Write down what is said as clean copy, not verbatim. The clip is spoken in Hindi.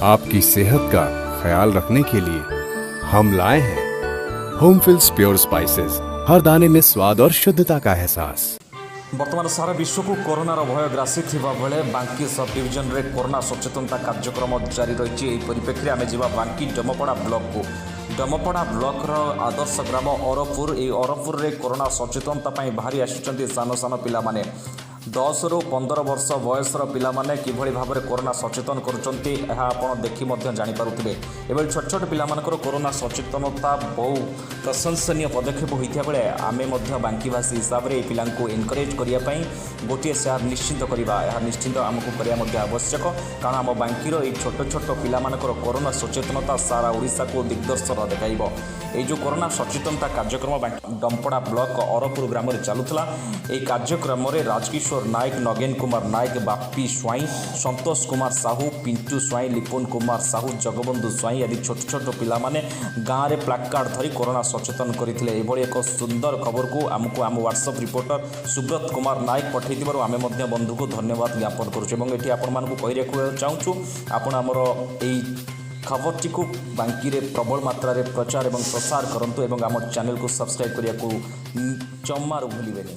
आपकी सेहत का ख्याल रखने के लिए हम लाए हैं होमफिल्स प्योर स्पाइसेस। हर दाने में स्वाद और शुद्धता का एहसास। बर्तमान सारा विश्व को कोरोनार भय ग्रासी बेले बांकी सब डिविजन में कोरोना सचेतनता कार्यक्रम जारी रही। परिप्रेक्षी आम जा बांकी डमपड़ा ब्लॉक को डमपड़ा ब्लॉकर आदर्श ग्राम अरपुर अरपुर में कोरोना सचेतनता बाहरी आसुच्च सान सान पिला 10 ରୁ 15 वर्ष बयसर पिलामाने किभଳି भाବରେ कोरोना सचेतन करुचंती यह आपण देखि मध्य जानि पारुथिबे। एबल छोट छोट पिलामानकर कोरोना सचेतनता बहु प्रशंसनीय पदक्षेप होइथिया बेले आमे मध्य बांकीवासी हिसाब रे पिलांको एनकरेज करिया पई गोटे शहर निश्चित करिबा यह निश्चित आमको करिया मध्य आवश्यक। कारण आम बांकीर ए छोट छोट पिलामानकर कोरोना सचेतनता सारा ओडिसा को दिग्दर्शन देखाइबो। ए जो कोरोना सचेतनता कार्यक्रम डमपड़ा ब्लॉक अरपुर ग्राम में चलुला। ए कार्यक्रम में राजकिशोर नायक, नगेन कुमार नायक, बापी स्वाई, संतोष कुमार साहू, पिंटू स्वाई, लिपुन कुमार साहू, जगबंधु स्वाई आदि छोट छोट पिला माने गाँव में प्लाकार्ड धरी कोरोना सचेतन करते। एक सुंदर खबर को आमको आम व्हाट्सएप रिपोर्टर सुब्रत कुमार नायक पठे आम बंधु को धन्यवाद ज्ञापन करुँ। आपण मानक कही रखा चाहूँ आपण आमर खबरटी को बांकी रे प्रबल मात्रा रे प्रचार और प्रसार करंतु एवं आम चैनल को सब्सक्राइब करने को जमारू भूलिबेनी।